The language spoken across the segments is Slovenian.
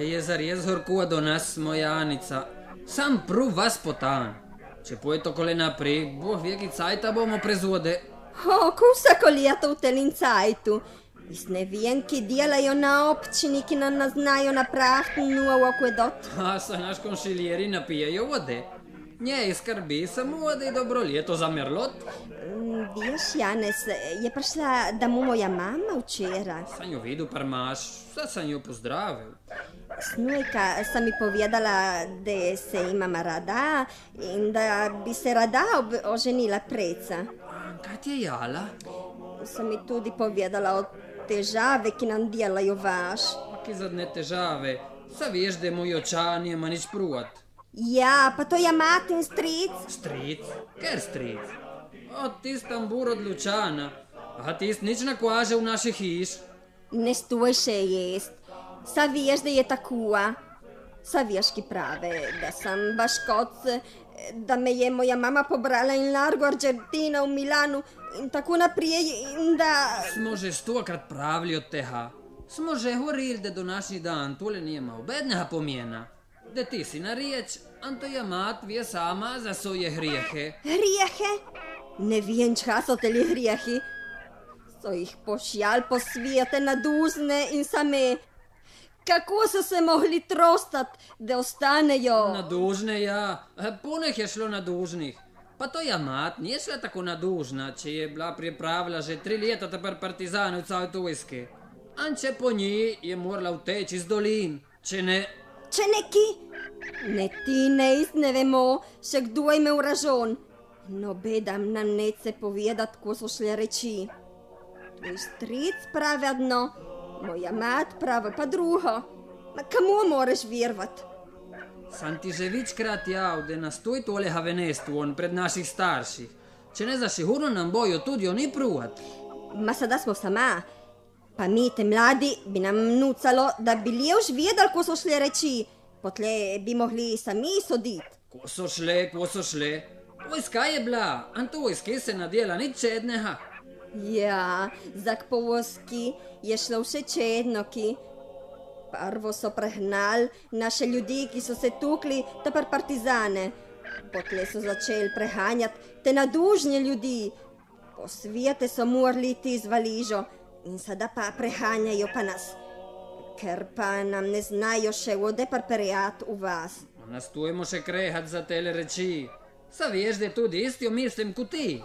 je zares horkua do nas, moja Anica. Sam prav vas potan. Če poje to kole naprej, boh vie, ki cajta bomo prezvode. Ko vsako leto v telin cajtu. Jaz ne vem, ki delajo na občini, ki nam znajo napraviti novo akvedot. A se naš konšiljeri napijejo vode. Njej skrbi samo vode i dobro leto za merlot. Veš, Janez, je prišla domov moja mama včeraj. Sam jo videl parmaš, sad sam jo pozdravil. Snujka sam mi povedala, da se imama rada in da bi se rada oženila preca. Kaj ti je jala? Sam mi tudi povedala o težave, ki nam delajo vaš. Ki zadnje težave? Sa veš, da moj očan nima nič pruvat. Ja, pa to je matin stric. Stric? Ker stric? Tist tambur od Lučana. A tist nič ne kaže v naši hiš? Ne stoj še jest. Sa veš, da je takua. Sa veš, ki prave, da sam baš kot, da me je moja mama pobrala in largo Argentina v Milanu in tako naprej in da... Smo že stokrat pravili od tega. Smo že govorili, da do naši dan tole nima obednega pomena. Da ti si na riječ, anto je mat vie sama za svoje grijehe. Grijehe? Ne vem, čas so teli grijehi. So jih pošjal po svijete naduzne in same. Kako so se mogli trostat, da ostanejo? Nadužne, ja. Puneh je šlo nadužnih. Pa to je mat, nije šla tako nadužna, če je bila pripravila že 3 leta tepar partizani v całej vojske. Anče po njej je morala uteči iz dolin, če ne... Če neki? Ne ti, ne jaz ne vemo, še kdo je imel ražon. No, bedam nam nece povedat, ko so šle reči. Tvoj stric pravi jedno, moja mat pravi pa drugo. Ma komu moraš vjerovat? Sam ti že vičkrat jav, da nas toj tole havenestu on pred naših starših. Če ne zasigurno nam bojo tudi oni pruvat. Ma sada smo sama. Pa mi, te mladi, bi nam nucalo, da bi li už vedel, ko so šle reči. Potle bi mogli sami sodit. Ko so šle? Vojska je bila, anto vojske se nadjela nič čedneha. Ja, zak po vojski je šlo vše čednoki. Prvo so prehnali naše ljudi, ki so se tukli, tepar partizane. Potle so začeli prehanjati te nadužne ljudi. Po svijete so morali ti z valižo. In sada pa prehanjajo pa nas, ker pa nam ne znajo še vode parperijat v vas. Nas tujemo še krehat za tele reči. Sa veš, da tudi isto mislim kot ti.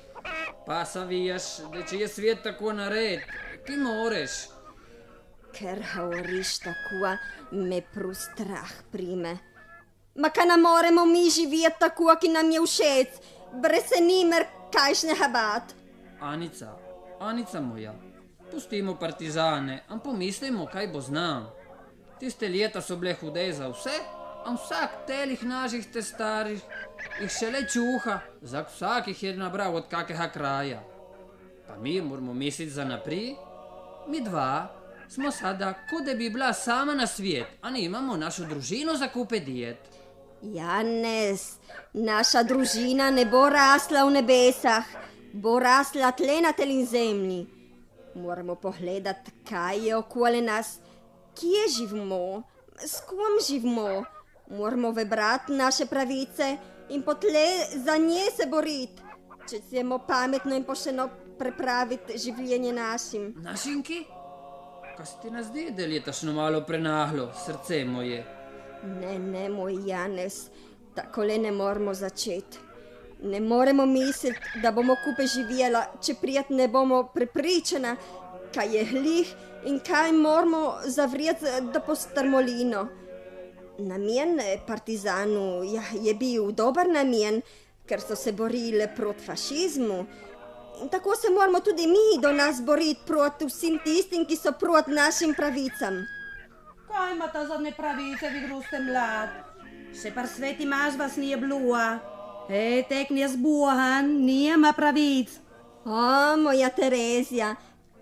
Pa sa veš, da če je svet tako nared, ti moreš. Ker govoriš tako, me prav strah prime. Ma kaj ne moremo mi živeti tako, ki nam je všeč, brez se nimer kajšnega bat. Anica moja. Pustimo partizane, am pomislimo, kaj bo znam. Tiste leta so bile hude za vse, am vsak telih naših te starih jih šele čuha, zak vsak jih je nabral od kakega kraja. Pa mi moramo misliti za naprej. Mi dva smo sada, kot da bi bila sama na svet, a ne imamo našo družino za kupe diet. Janez, naša družina ne bo rasla v nebesah, bo rasla tle na telin zemlji. Moramo pogledati, kaj je okoli nas, kje živimo, s kom živimo. Moramo vebrati naše pravice in potle za nje se boriti, če ćemo pametno in pošteno prepraviti življenje našim. Našinki? Kaj se ti nas zdi, da je tašno malo prenahlo, srce moje? Ne, moj Janez, takole ne moramo začeti. Ne moremo misliti, da bomo kupe živjela, če prijet ne bomo prepričana, kaj je glih in kaj moramo zavrijeti da postrmolino. Namen partizanu je bil dober namen, ker so se borili proti fašizmu. In tako se moramo tudi mi do nas boriti proti vsem tistim, ki so proti našim pravicam. Kaj ima ta zadnje pravice, vi gruste mlad? Še par sveti maž vas nije blua. Tek nije zbuhan, nijema pravic. O, moja Terezija,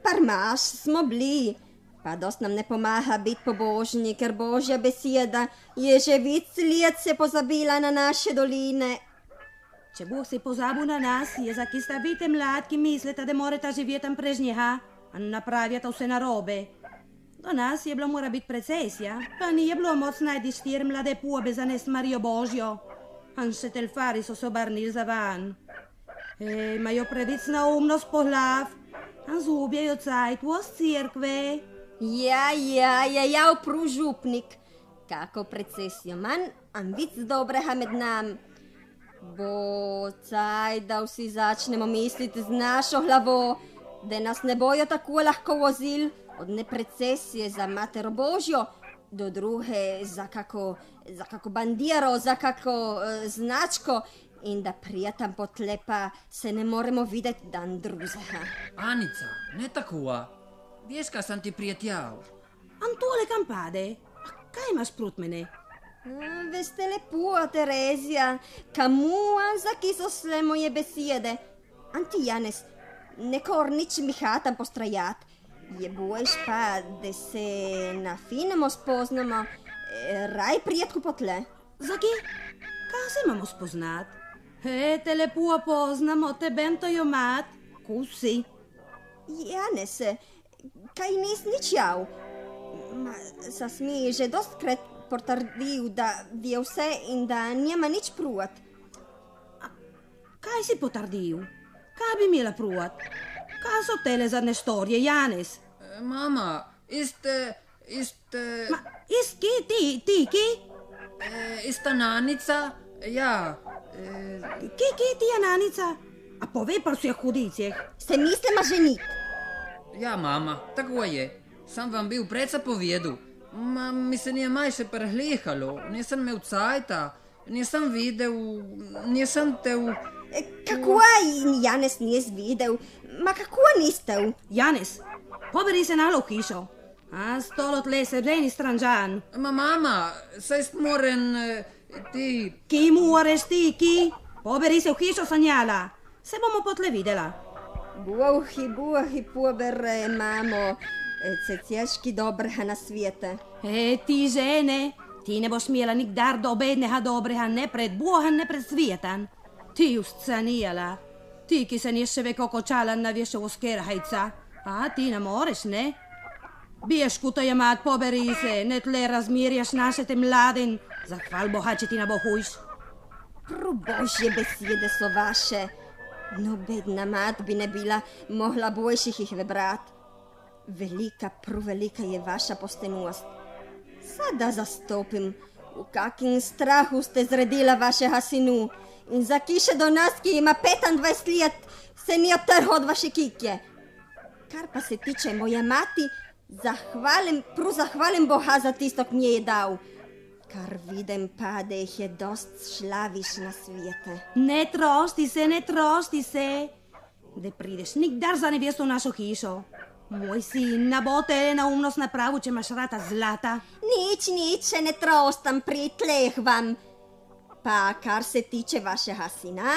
par maš smo bili. Pa dost nam ne pomaga biti pobožni, ker Božja beseda je že vic let se pozabila na naše doline. Če Bog se pozabil na nas, je za ki sta bite mlad, ki mislite, da morate živjeti prežnjeha, a napravite vse narobe. Do nas je bilo mora biti precesija, pa nije bilo moc najti 4 mlade pube za nes Mario Božjo. An se telfari so se obrnili za van. Imajo previc na umnost pohlav, an zubjajo cajt voz cirkve. Ja, pružupnik. Kako precesijo manj, an vic dobreha med nam. Bo caj, da vsi začnemo misliti z našo glavo, da nas ne bojo tako lahko vozil od neprecesije za Matero Božjo do druge za kako bandiro, za kako značko in da prijatam potlepa se ne moremo videti dan drugega. Anica, ne takova. Veš, kaj sam ti prijatelj? Antole kam pade? A kaj imaš prot mene? Veste lepo, Terezija, kamu zaki so sve moje besede? Anti Janez, nekor nič mi hatam postrajat. Je bojš pa, da se na finemo spoznamo, raj prijetku potle. Zaki? Kaj se imamo spoznat? Te lepo poznamo, te bento jo mat. Kusi? Janez, kaj nis nič jav? Sas mi že dostkrat potrdil, da je vse in da nima nič pruvat. Kaj si potrdil? Kaj bi imela pruvat? Kaj so tele zadnje storje, Janez? Mama, Ma, ki? ista nanica, ja. Ki ti je nanica? A povej pa vseh hudicih. Se mislima ženit? Ja, mama, tako je. Sam vam bil preca povedal. Ma, mi se nije maj še prehlihalo. Nisem imel cajta, nisem videl, nisem te v... Kako Janez nis videl? Ma kako niste? Janez, poberi se nalo v hišo. A stolo tle se ženi stranžan. Ma, mama, saj moren ti... Ki moraš ti, ki? Poberi se v hišo, Sanjala. Se bomo potle videla. Buhi, pobere, mamo. Cecješki dobrega na svijete. Ti žene, ti ne boš smjela nikdar do obedneha dobrega, ne pred Bohan, ne pred svijetan. Ti uscanijala. Ti, ki se nje še veko kočala na vješovo skerhajca. A ti ne moreš, ne? Biješ kuto je mat, poberi se, ne tle razmirjaš naše te mladin. Zahval Boha, če ti ne bo hujš. Božje besede so vaše. No, bedna mat bi ne bila mogla boljših jih vebrat. Prevelika je vaša postenost. Sada zastopim, v kakim strahu ste zredila vašega sinu in za kiše do nas, ki ima 25 let, se ni otrho od vaše kikje. Kar pa se tiče moje mati, zahvalim Boha za tisto, ki mi je dal. Kar vidim pa, da jih je dost šlaviš na svijete. Ne trošti se, da prideš nikdar za nevjesto v našo hišo. Moj sin, ne bo te neumnost napravil, če imaš rata zlata. Nič, še ne trostam pri tleh vam. Pa kar se tiče vašega sina,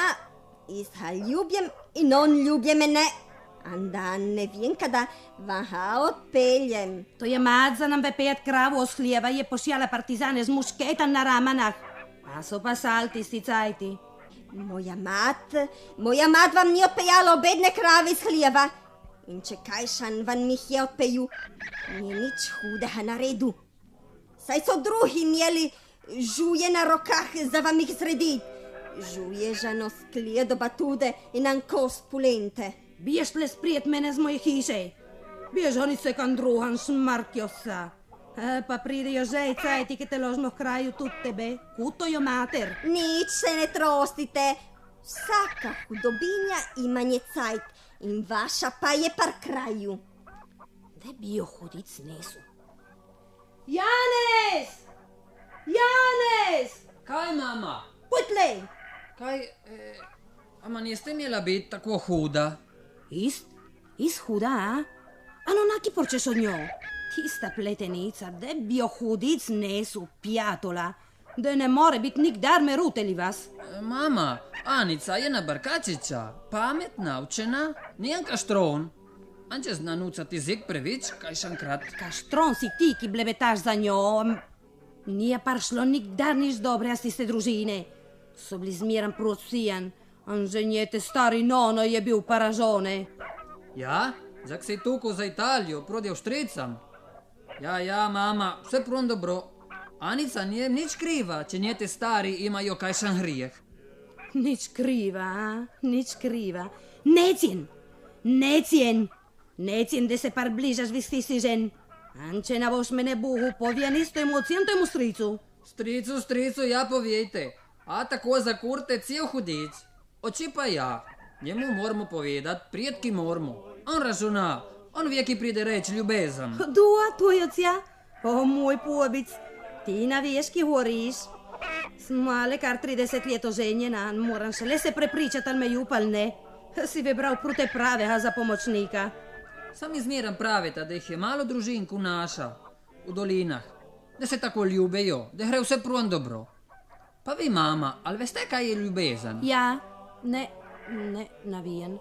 jaz ga ljubim in on ljubi mene. Anda ne vem, kada vam ga odpeljem. To je mat za nam vepet kravu osklijeva, je pošjala partizane z mušketan na ramanah. Pa so pa salti sticajti. Moja mat vam ni odpejala obedne krave iz hljeva. In če kajšan van mi je odpeju, ni nič hudega naredu. Saj so drugi imeli žuje na rokah za vam jih zredit. Žuje žano sklije do batude in ankos pulente. Biješ tle sprijet mene z moje hiše. Biješ oni se kan druhan šmarkjo sa. Pa pridejo žej cajti, ki te ložno v kraju tudi tebe. Kuto jo mater. Nič se ne trostite. Vsaka hudobinja ima nje cajt. In vaša pa je par kraju. Da bi jo hudic nesu. Janez! Janez! Kaj, mama? Putlej! Kaj, ama niste imela biti tako huda? Is huda, a? Ano naki porčeš od njo? Tista pletenica, da bi jo hudic nesu, pjatola. Da ne more biti nikdar meruteli vas. Mama, Anica je na barkačića, pametna, učena, nijem kaštron. Anče zna nucati zik previč, kaj šankrat. Kaštron si ti, ki blebetaš za njo. Nije par šlo nikdar nič dobre s tiste družine. So bili zmeran procijan, anže njete stari nono je bil paražone. Ja, zak se je tukaj za Italijo, proti Avstricam. Ja, mama, vse prvom dobro. Anica nije nič kriva, če njete stari imajo kajšan grijeh. Nič kriva, a? Nič kriva. Necien, da se približaš visti si žen. Anče na boš mene Bohu povija nisto emocijem temu stricu. Stricu, ja povejte. A tako za kurte cel hudič. Oči pa ja. Njemu moramo povedati, prijetki moramo. On računa, on ve, ki pride reč ljubezen. Dua, tujocija. O, moj pobic, ti naviješ, ki horiš. Smale kar 30 let oženjena, moram šele se prepričati, ali me jupal ne. Si vibral prute pravega za pomočnika. Sam izmeram pravita, da jih je malo družinku naša v dolinah, da se tako ljubejo, da gre vse prvom dobro. Pa vi, mama, ali veste, kaj je ljubezen? Ja, ne navijen.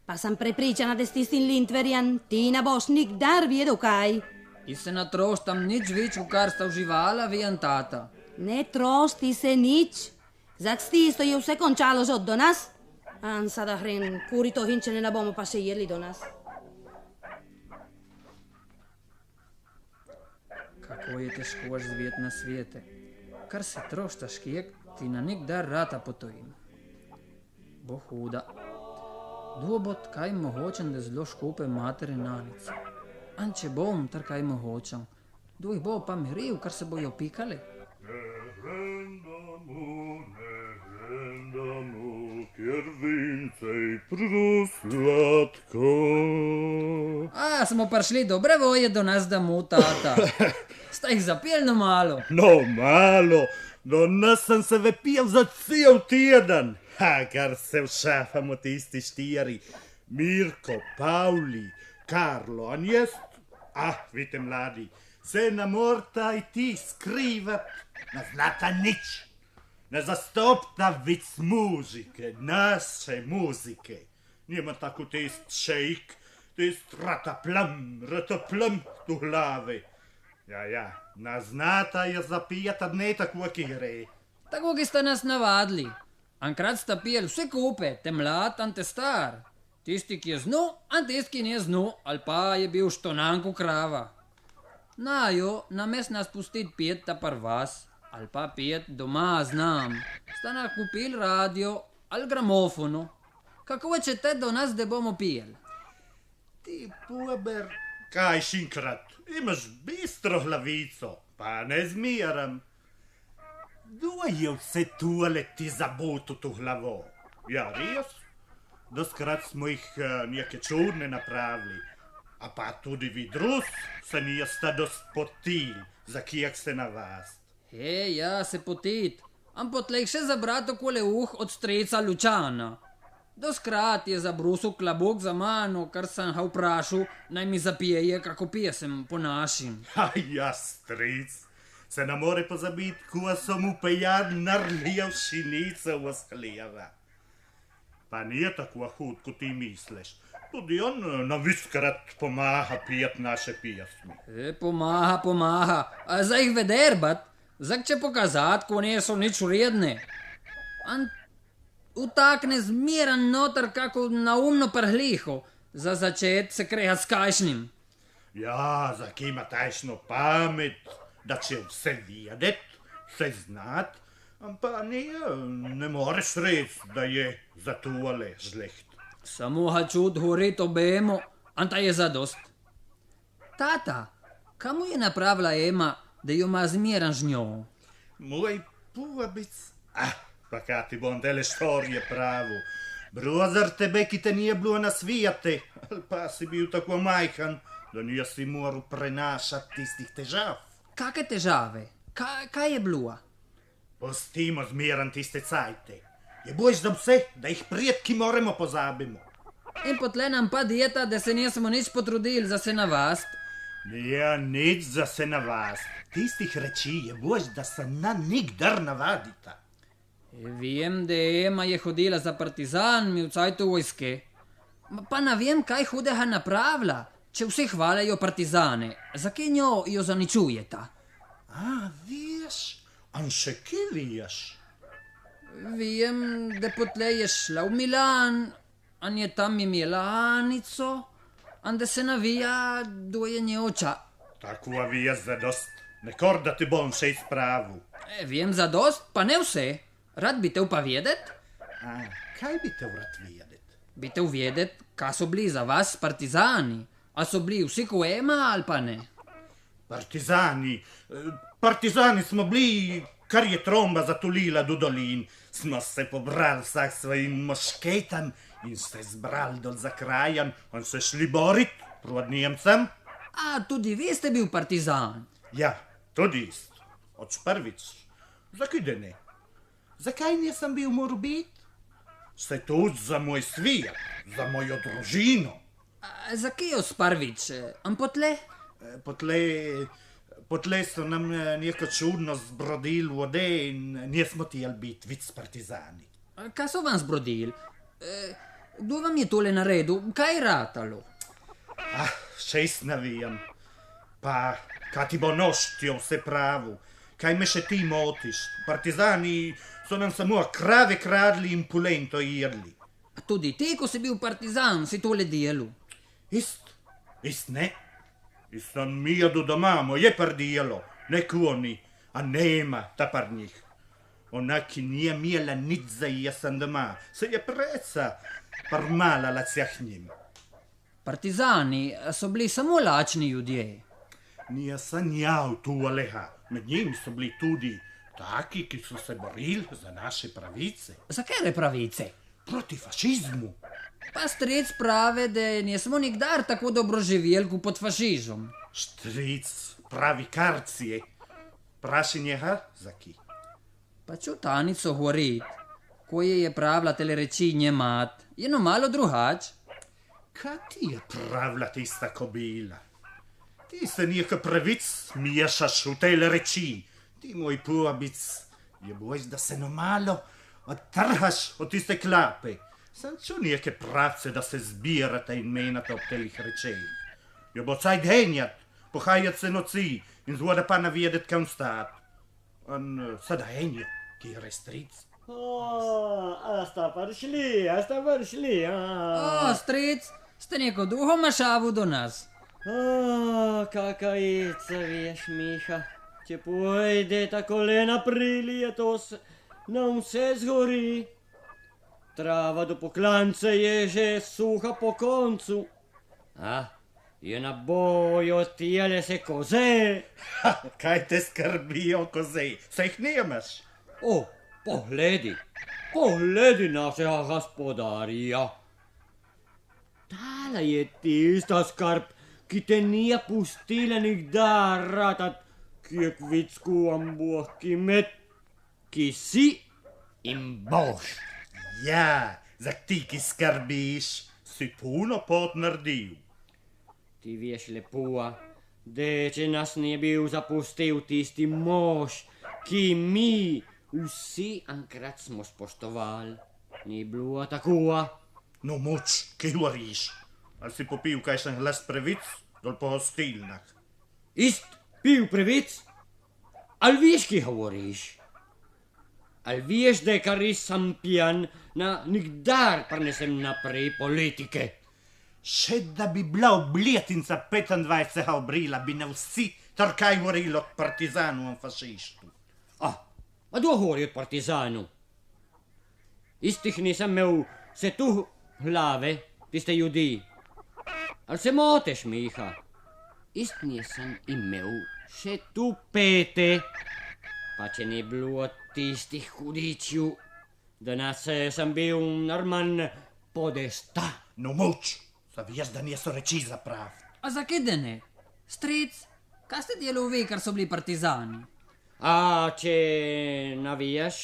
Pa sem prepričana, da s tistim Lindverjan ti ne boš nikdar vedel kaj. I se ne troštam nič več, v kar sta uživala vi in tata. Ne trošti se nič. Zak s tisto je vse končalo že do nas. An sada hren, kurito hinčene ne bomo pa še jedli do nas. Kako je težko živeti na svete. Kar se troštaš kjek, ti na nikdar rata potojim. Bo huda. Dvobot kaj mogočen, da zelo škope matere nanice. Anče bom tar kaj mogočen. Dvoj bo pa miril, kar se bojo pikali. Kjer vincej proslatko. A, smo prišli dobre voje do nas domov, tata. Sta jih zapelno malo. No, malo. Do nas sem se vepil za cel teden. Kar se všafamo tisti štiri. Mirko, Pavli, Karlo, Anjes. Vidite mladi, se ne morata i ti skrivat. Ne znata nič. Ne zastopta vic muzike, naše muzike. Nima tako tist šejk, tist rataplam tu glave. Ja, ne znata je zapijata ne tako, ki gre. Tako, ki ste nas navadili. Ankrat sta pijeli vse kupe, te mlad, ante star. Tisti, ki je znu, an tisti, ki ni znu, ali pa je bil štonanku krava. Najo, namest nas pustit pijet ta par vas, ali pa pijet doma znam, sta nam kupili radio ali gramofonu. Kako hočete do nas, da bomo pijeli? Ti puber, kaj šinkrat, imaš bistro glavico, pa ne zmiram. Kdo je vse tole ti zabotil to glavo? Ja, res? Doskrat smo jih neke čudne napravili. A pa tudi vi drus se nista dost potili, za kijak se na vas. Ja, se potit. Am potlej še zabrat okole od streca Lučana. Doskrat je zabrusil klobuk za mano, kar sem ga vprašal, naj mi zapijeje, kako pijesem po našim. Ja, stric, se ne more pozabiti, ko so mu pejan narlijal šinice v sklijeva. Pa nije tako hud, kot ti misliš. Tudi on na viskrat pomaga pijet naše pjesmi. Pomaga. A za jih vederbat, zak će pokazat, ko niso nič vredne. On utakne zmeran noter, kako naumno prhliho, za začet se kreha s kajšnim. Ja, zak ima tajšno pamet, da će vse videt, vse znat, pa ne moreš reći da je za tole žleht. Samo ga čud horit obemo, anta je zadost. Tata, kamu je napravila Ema, da jo ima zmeran z njo? Moj pubabic, pa kad ti bom tele štorije pravu. Brozar tebe, ki te nije bilo na svijete, ali pa si bil tako majhan, da nisi moral prenašati tistih težav. Kake težave? Kaj je bilo? Pustimo zmeran tiste cajte. Je bož za vse, da jih prijetki moramo pozabimo. In potle nam pa dieta, da se nismo nič potrudili za se navast. Ja, nič za se navast. Tistih reči je bož, da se na nikdar navadita. Vem, da Ema je hodila za partizanmi v cajtu vojske. Pa ne vem, kaj hudega napravila, če vsi hvalajo partizane. Zakaj njo jo zaničujeta? Veš, an še kje veš? Vem, da potle je šla v Milan, an je tam imela Anico, an da se navija, do je njoča. Tako vije zadost. Nekorda ti bom še spravu. Vem za dost, pa ne vse. Rad bi te upavedet? Kaj bi te vrat vedet? Bi te uvedet, kaj so bili za vas partizani? A so bili vsi koema ali pa ne? Partizani smo bili, kar je tromba zatulila do dolin. Smo se pobrali vsak svojim mošketam in se zbrali dol za krajan in se šli borit proti Nemcem. A tudi vi ste bil partizan? Ja, tudi ist. Od prvič. Zakaj da ne? Zakaj nisem bil moral biti? Se tudi za moj svijet, za mojo družino. Zakaj jo sprvič? Ampotle? Potlej so nam neko čudno zbrodili vode in nismo tijeli biti vic partizani. Kaj so vam zbrodili? Kdo vam je tole naredil? Kaj je ratalo? Šest ne vem. Pa, kaj ti bo noštjo vse pravu? Kaj me še ti motiš? Partizani so nam samo krave kradli in polento jedli. A tudi ti, ko si bil partizan, si tole delu? Ist ne. Istan mi jedu doma, moje par dijelo, nek oni, a nema ta par njih. Ona, ki nije mijela nič za jesen doma, se je preca par malala cjah njim. Partizani so bili samo lačni ljudje. Nije sanjal tu aleha, med njimi so bili tudi taki, ki so se borili za naše pravice. Za kere pravice? Proti fašizmu. Pa stric prave, da nismo nikdar tako dobro živeli kot pod fašizmom. Stric pravi karcije. Praši njega, zaki. Pa ču Tanico govorit, ko je pravila tele reči nje mat, je no malo drugač. Kaj ti je pravila tista kobila? Ti se neka pravic miješaš v tele reči. Ti moj povabic, je bojš, da se no malo odtrhaš od tiste klape. Sam ču neke pravce, da se zbirate in menate ob telih rečej. Jo bo caj denjat, pohajat se noci in zvoda pa navedet kam stat. On sada enjo, ki je restric. A sta prišli. O, stric, ste neko drugo mašavu do nas. Kakajica, veš, Miha. Če pojde ta kolena prilije, to se nam vse zgori. Trava do poklance je že suha po koncu. Je na bojo tijele se koze. Kaj te skrbijo koze? Se jih nemaš? Pogledi našega gospodarja. Tala je tista skrb, ki te nije pustila nikdar ratat, ki je kvicku ambohki med, ki si in boš. Ja, za ti, ki skrbiš, si puno pot naredil. Ti veš lepo, da če nas ne bil zapustil tisti mož, ki mi vsi enkrat smo spoštovali. Ni bilo tako. No moč, kaj govoriš? Ali si popil kakšen glas previc, dol po hostilnah? Pil previc? Ali veš, kaj govoriš? Ali veš, da kar sem pijan, nikdar prenesem naprej politike? Še da bi bila obletnica 25. aprila, bi ne vsi trkaj govorili od partizanu in fašistu. A kdo govori od partizanu? Istih nisem imel se tu glave, tiste ljudi. Ali se moteš, Miha? Ist nisem imel še tu pete, pa če ne bilo tistih hudičju, danes sem bil normaln podesta. No moč, zaviješ, da niso reči za prav. A zakaj da ne? Stric, kaj ste delali vi, kar so bili partizani? A če navijaš,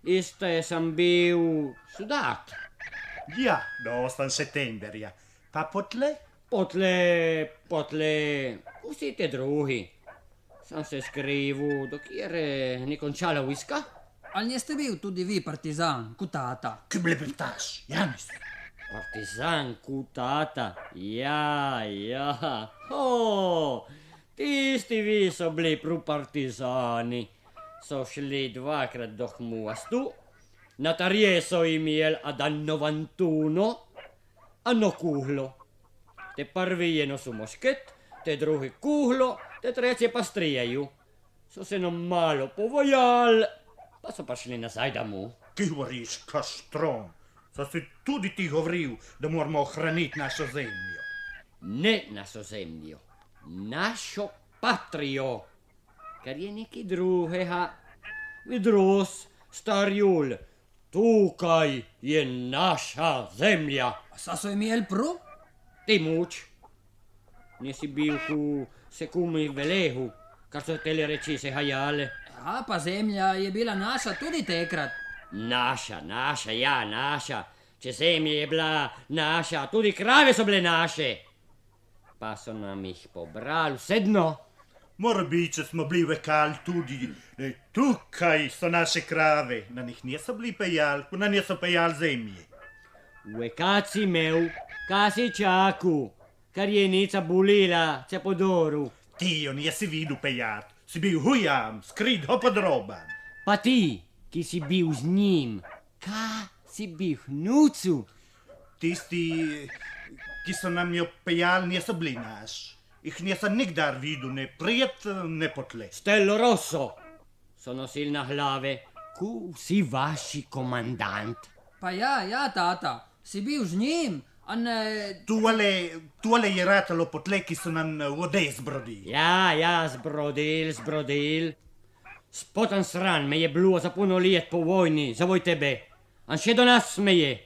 iste sem bil sudat. Ja, do 8. septemberja. Pa potle? Potle, vsi te drugi. Sam se skrivil, dokjer ni končala vojska. Ali niste bil tudi vi partizan, kot tata? Kaj blebetaš, Janis? Partizan, kot tata, ja. Tisti vi so bili prav partizani. So šli dvakrat do mostu, na tarje so imeli adanno vantuno, ano kuhlo. Te prvi je nosil mošket, te drugi kuhlo, Te treće pa strijaju. So se nam malo povojal, pa so prišli nazaj domov. Ti govoriš, kaštron. So si tudi ti govoril, da moramo ohraniti našo zemljo. Ne našo zemljo, našo patrijo, ker je nekaj drugega. Vidros, star Jul, tukaj je naša zemlja. A sa so imeli prav? Ti muč. Nisi bil ku se kumi velehu, kar so tele reči se hajale. Ja, pa zemlja je bila naša tudi tekrat. Naša, ja, naša. Če zemlja je bila naša, tudi krave so bile naše. Pa so nam jih pobrali vse dno. Mora biti, če smo bili vekali tudi, tukaj so naše krave. Na njih niso bili pejali, na njih so pejali zemlje. Vekad si imel, kaj si čaku, kar je nica bolila, če po doru. Ti jo nisi videl pejati, si bil hujam, skrit ho podroban. Pa ti, ki si bil z njim, kaj si bil nucu? Tisti, ki so nam jo pejali, niso bili naš. Ih nisem nikdar videl, ne pred, ne potle. Stello rosso so nosili na glave, ku si vaši komandant. Pa ja, tata, si bil z njim, a ne... Tole je ratalo potle, ki so nam vode zbrodili. Ja, zbrodil. Spotan sran me je bilo za puno let po vojni, za voj tebe. An še do nas me je.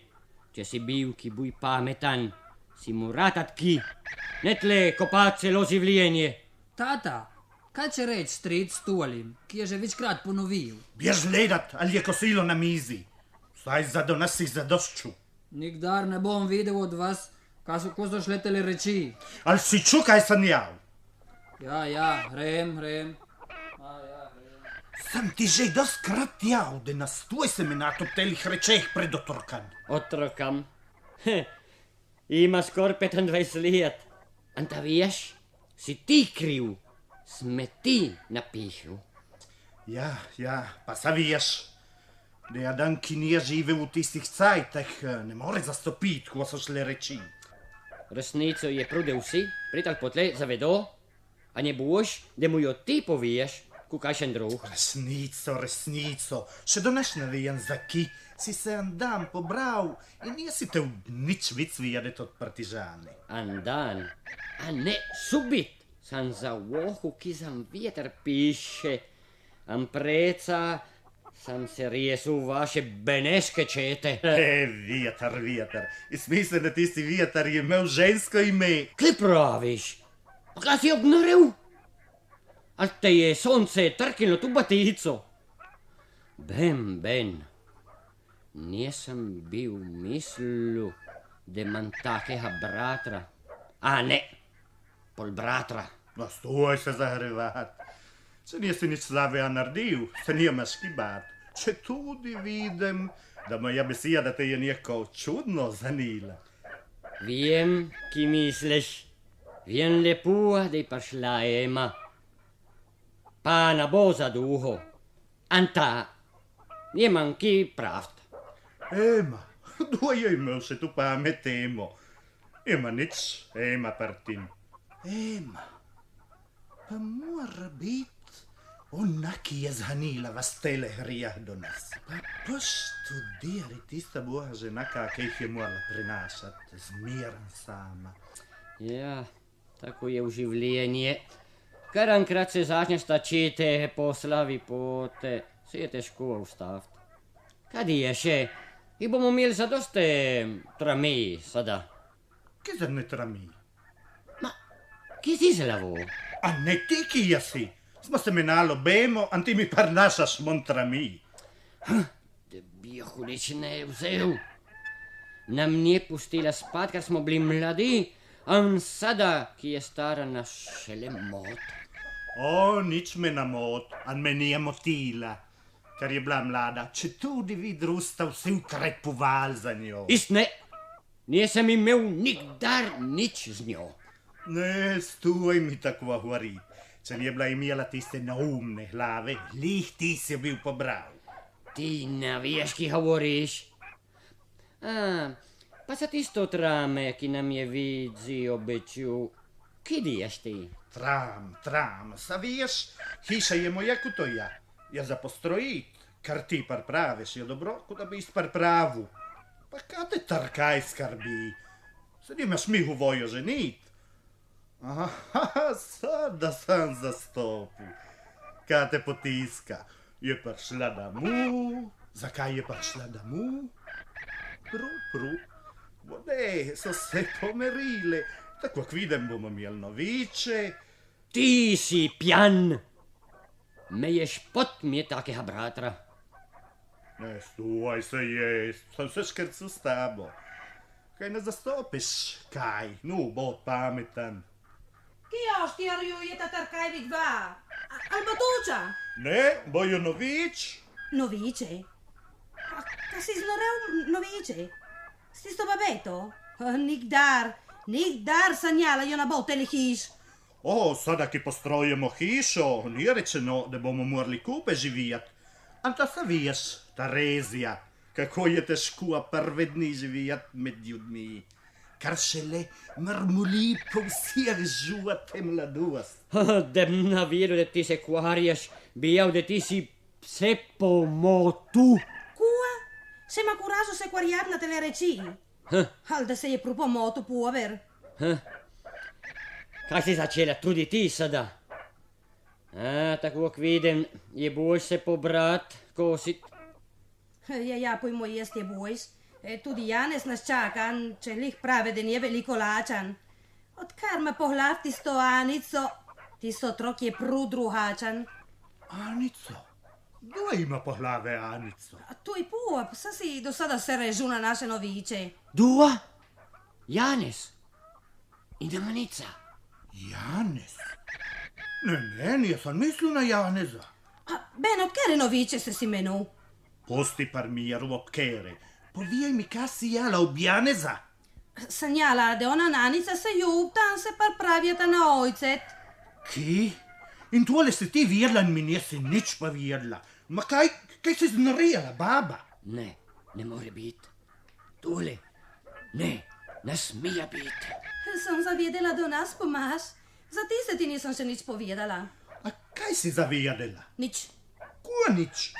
Če si bil, ki buj pametan, si mu ratat ki. Ne tle kopat celo življenje. Tata, kaj će reći stric Tuolim, ki je že večkrat ponovil? Bjež gledat, ali je kosilo na mizi. Saj zadonosi zadošču. Nikdar ne bom videl od vas, ko so šle tele reči. Ali si ču, kaj sem jav? Ja, grem. Sem ti že doskrat jav, da nas tuj seminat ob telih rečeh pred otrokam. Otrokam? Ima skor 25 let. Anta veš, si ti kriv, sme ti napišil. Ja, pa sa veš, da jedan, ki nije živel v tistih cajtah, ne more zastopiti, ko so šle reči. Resnico je prudel si, prital potle zavedo, a ne boš, da mu jo ti poviješ, ko kakšen drug. Resnico, še donaš ne vem za ki. Si se en dan pobral in nisi te nič vic videti od partizane. En dan, a ne subit, sam za vohu, ki sam vjetar piše, am preca, sam se rijesu vaše beneške čete. Vjetar. Izmislim, da tisti vjetar je imel žensko ime. Kaj praviš? Pa kaj si obnorel? A te je sonce trkilo tu batico? Ben. Nisem bil mislil, da imam takega bratra. A ne, pol bratra. No, stoj se zahrevat. Če nisi nič slabega naredil, se nimaš ki bat. Če tudi vidim, da moja beseda te je neko čudno zanila. Vem, ki misliš. Vem lepo, da je prišla Ema. Pa na bo za duho. Anta, nimam ki pravt. Ema, kdo je imel še tu pamet Emo? Ima nič, Ema partin. Ema, pa mora biti ona, ki je zganila vas tele grijah do nas. Pa poštudiri tista boha žena, kak jih je morala prinašati, zmiren sama. Ja, tako je v življenje. Kar enkrat se začneš tačiti po slavi pote, se je težko ustaviti. Kaj je še? I bomo imeli zadoste trami sada. Kje za ne trami? Ma, kje si zlavo? A ne ti, ki jasi? Smo se menalo bemo, a ti mi parnašaš mon trami. Da bi jo hudič ne vzel. Nam nije pustila spat, ker smo bili mladi, a sada, ki je stara, nas šele mot. O, nič me namot, a me nije motila. Ker je bila mlada, če tudi vid rusta vsi ukrepoval za njo. Ist ne, nisem imel nikdar nič z njo. Ne, stuj mi tako govori. Če je bila imela tiste naumne glave, lih ti si bil pobral. Ti ne veš, ki govoriš. Pa sa tisto trame, ki nam je vidzi obečil, Kidi ješ ti? Tram, saviješ, hiša je moja kutoja. Ja za postrojit, kar ti parpraviš, je dobro, kot da bi isparpravu. Pa kaj te tarkaj skrbi? Se nimaš mi v vojo ženit. Aha, sada sam zastopil. Kaj te potiska? Je prišla domov. Zakaj je prišla domov? Pru. Vode so se pomerile. Tako vidim, bomo imeli noviče. Ti si pjan. Meješ pot mi je takega bratra. Ne, stuvaj se jest, sam se škrcu s tabo. Kaj ne zastopiš, kaj? Nu, bod pametan. Kija štjerju je ta Tarkajvik va? Alba tuča? Ne, bojo novič? Novice? Ka si znorel novice? Si sto babeto? Nikdar sanjala na bo tele hiš. O, sada ki postrojimo hišo, ni rečeno, da bomo morali kupe živijat. Anta se veš, Terezija, kako je težko prve dni živijat med ljudmi. Kar šele mrmuli po vseh žuvate mladost. Da bi naviril, da ti se kvarjaš, bijal, da ti si vse po motu. Kua? Se ma curaso se quariat na tele reci. Al da se je prupo moto puover. Kaj si začela tudi ti sada? Tako vidim, je bolj se pobrat, kosit. Ja, pojmo jest je bojs. Tudi Janez nas čaka, če lih prave, da nije veliko lačan. Odkar me pohlav tisto Anico, tisto otrok je prav drugačen. Anico? Kdo ima po glave Anico? To je pup, sa si do sada se režu na naše noviče. Dua? Janez? In Anica? Janez? Ne, nisem mislil na Janeza. Ben, od kere noviče se si menil? Pusti par miru od kere. Povijaj mi, kaj si jela ob Janeza? Sanjala, da ona Anica se ljubta in se pripravljata na ojcet. Ki? In tole si ti vedela in mi nisi nič pa vedela. Ma kaj si znorijala, baba? Ne more biti. Tole, ne smije biti. Sem zavedela, da nas pomaš. Za ti se ti nisem še nič povedala. A kaj si zavedela? Nič. Ko nič?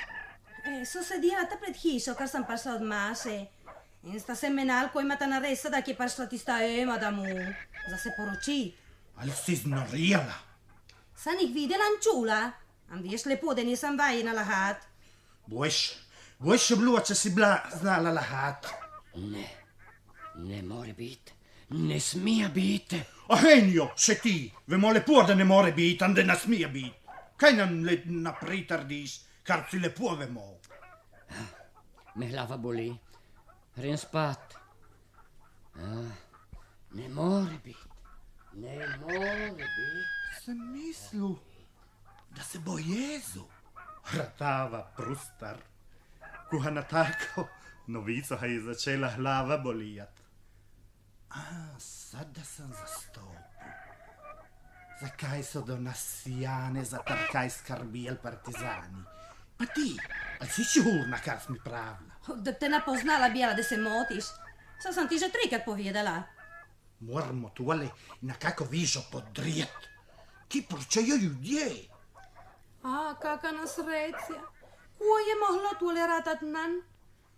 So sedela ta pred hišo, kar sem prišla od Maše. In sta se menal, ko imata naresa, da je prišla tista Ema, da mu za se poroči. Ali si znorijala? Sem jih videla in čula. Am veš lepo, da nisem vajena lahat. Boš še bilo, če si bila znala lahat. Ne more biti. Ne smije biti. Ahenjo, še ti. Vemo lepo, da ne more biti, in da ne smije biti. Kaj nam naprej trdiš, kar si lepo vemo? Me glava boli. Grem spat. Ne more biti. Ne more biti. Sem mislil, da se bo jezu. Ratava prustar. Kuha na tako novico je začela glava bolijat. Sada sem zastopil. Zakaj so do nas Janeza tarkaj skrbeli partizani? Pa ti, ali si čurna, kar si mi pravila? Da te ne poznala bijela, da se motiš. Sa sem ti že trikrat povedala. Moramo tole nekako vižo podrijet. Ki počejo ljudje. Kaka nasrecija. Ko je moglo tole ratat nan?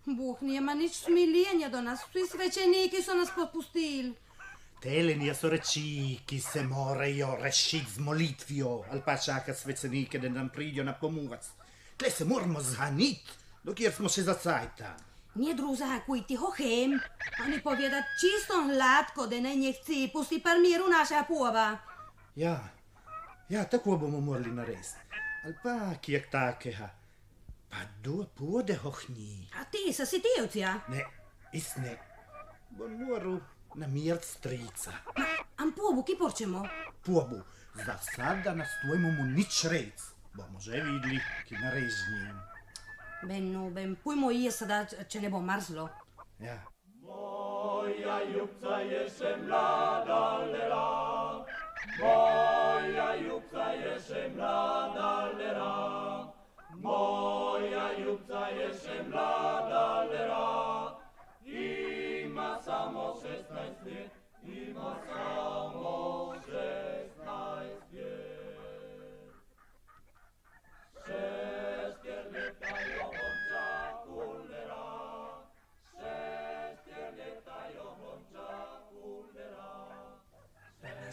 Bog nima nič smiljenja do nas. Vsi svečeniki so nas popustili. Telenje so reči, ki se morajo rešiti z molitvijo, ali pa čakati svecenike, da nam pridijo na pomoč. Tle se moramo zganiti, dokjer smo še za cajta. Nije druza, kuj ti hohem. Oni povedat čisto hladko, da ne nje chci, pusti par miru naša pova. Ja, tako bomo morali narediti. Ali pa kjek takega. Pa do pode hohnji. A ti, sa si tijevcija? Ne, ne. Bom moral namirt strica. Am pobu, ki porčemo? Pobu, za sada nas tvojemu mu nič rec. Bomo že videli, ki narežnjem. Ben, pojmo je sada, če ne bo mrzlo. Ja. Moja ljubca je še mlada lera. Moja ljubca je še mlada lera. Moja ljubca je še mlada lera. Ima samo 16 let, ima samo 16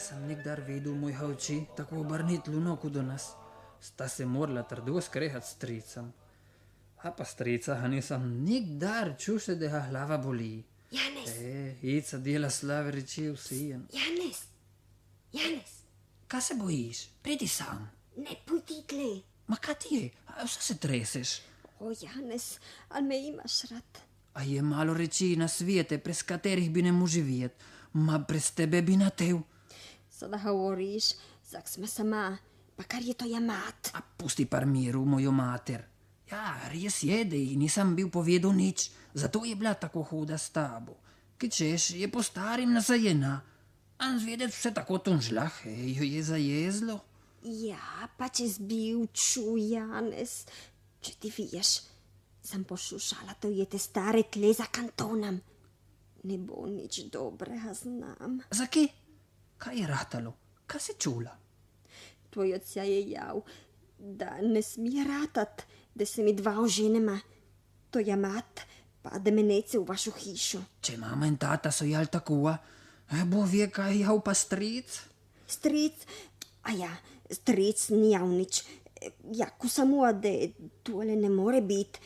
Nisam nikdar videl mojha oči tako obrnitlu noku do nas. Sta se morala trdo skrehat s stricem. A pa strica nisam nikdar čuše, da ga glava boli. Janez, Ica dela slave reči vsijem. Janez, Kaj se bojiš? Pridi sam. ne pojdi tle. Ma kaj ti je? A vse se treseš? O, Janez, al me imaš rad. A je malo reči na svijete, prez katerih bi ne mu živjet. Ma brez tebe bi natev. Sada govoriš, zak sva sama, pa kar je to mat. A pusti par miru, mojo mater. Ja, res je, da ji nisem bil povedal nič, zato je bila tako huda s tabo. Ki češ, je po starim nasajena. An zvedeti vse tako tunžlah, jo je zajezlo. Ja, pa če zbil ču, Janez, če ti viješ, sem pošušala, to je te stare tle za kantonom. Ne bo nič dobrega, znam. Zakaj? Kaj je ratalo? Kaj si čula? Tvoj oca je jav, da ne smije ratat, da se mi dva oženema. To je mat, pa da me nece v vašo hišo. Če mama in tata so jal tako, bo ve, kaj jav pa stric? Stric, a ja, stric ni jav nič. Jako samo, da tole ne more biti,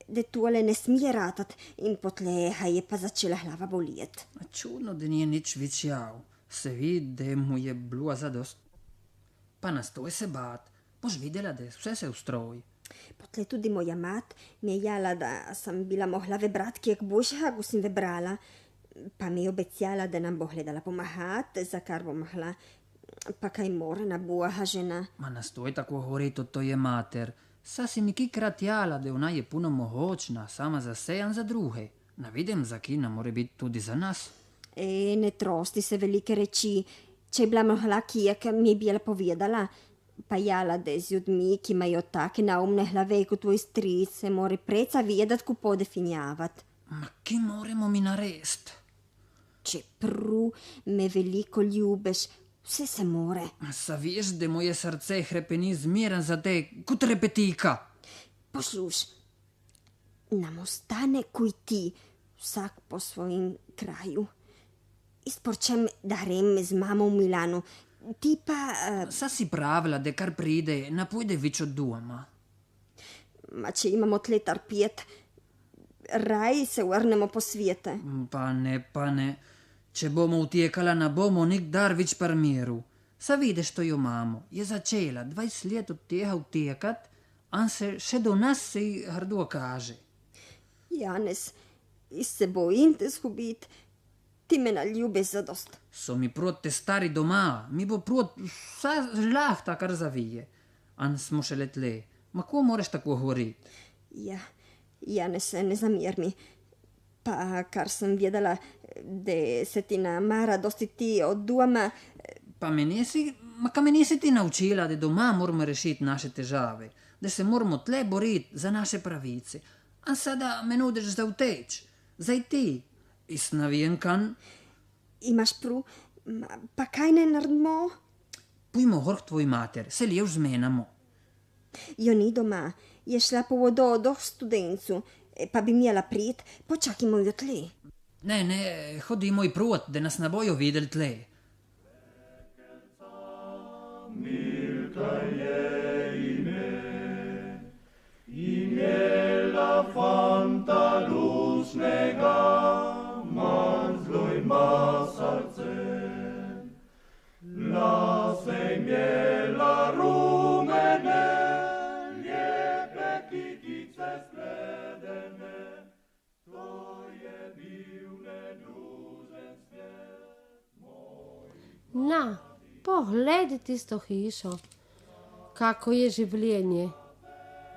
da tole ne smije ratat in potle je pa začela glava bolijet. Čudno, da nije nič več jav. Se vidi, da mu je bilo zadost. Pa nastoj se bat, boš videla, da vse se ustroji. Potle tudi moja mat mi je jala, da sem bila mohla vebrat, kjek božja, ko sem vebrala, pa mi je obecjala, da nam bo gledala pomahat, za kar bo mohla, pa kaj morena boha žena. Ma nastoj tako govoriti, to je mater. Sa si mi kikrat jala, da ona je puno mogočna, sama za se in za druge. Ne vidim, za ki ne more biti tudi za nas. Ne trosti se velike reči, če je bila mohla kjek, mi je bila povedala, pa jala, da z ljudmi, ki imajo take naumne glave kot tvoj stric, se more preca vedet, ko podefinjavat. Ma ki moramo mi narest? Čeprav me veliko ljubeš, vse se more. Sa veš, da moje srce hrepeni zmeren za te, kot repetika. Posluš, nam ostane kuj ti, vsak po svojim kraju. Izporčem, da grem z mamo v Milanu, ti pa... Sa si pravila, da kar pride, ne pojde več od doma. Ma če imamo tle trpjet, raj se vrnemo po svijete. Pa ne. Če bomo utekala, ne bomo nikdar več par miru. Sa vidiš, to jo mamo. Je začela 20 let od tega utekat, an se še do nas se ji hrdo kaže. Janez, se bojim te zgubit, ti me naljubeš zadost. So mi prot te stari doma, mi bo prot vsa žlahta, kar zavije. An smo šele tle. Ma ko moraš tako govoriti? Ja, Janez, ne zamir mi. Pa kar sem vedela, da se ti namara dosti ti od doma. Pa me nisi ti naučila, da doma moramo rešiti naše težave, da se moramo tle boriti za naše pravice. A sada me nudiš za uteč, zdaj ti, iz navijenkan. Imaš prav, pa kaj ne naredimo? Pojmo gor k tvoj mater, se lijev zmenamo. Jo ni doma, je šla po vodo do študencu, pa bi mijela prit, počakajmo jo tle. Ne, hodi moj prot, da nas ne bojo videli tle. Milka je imela fanta lušnega, manj zlo ima srce. Lase imela rumene, lijepe kitice spredene, to je bil nedružen svet. Na, pogledi tisto hišo, kako je življenje.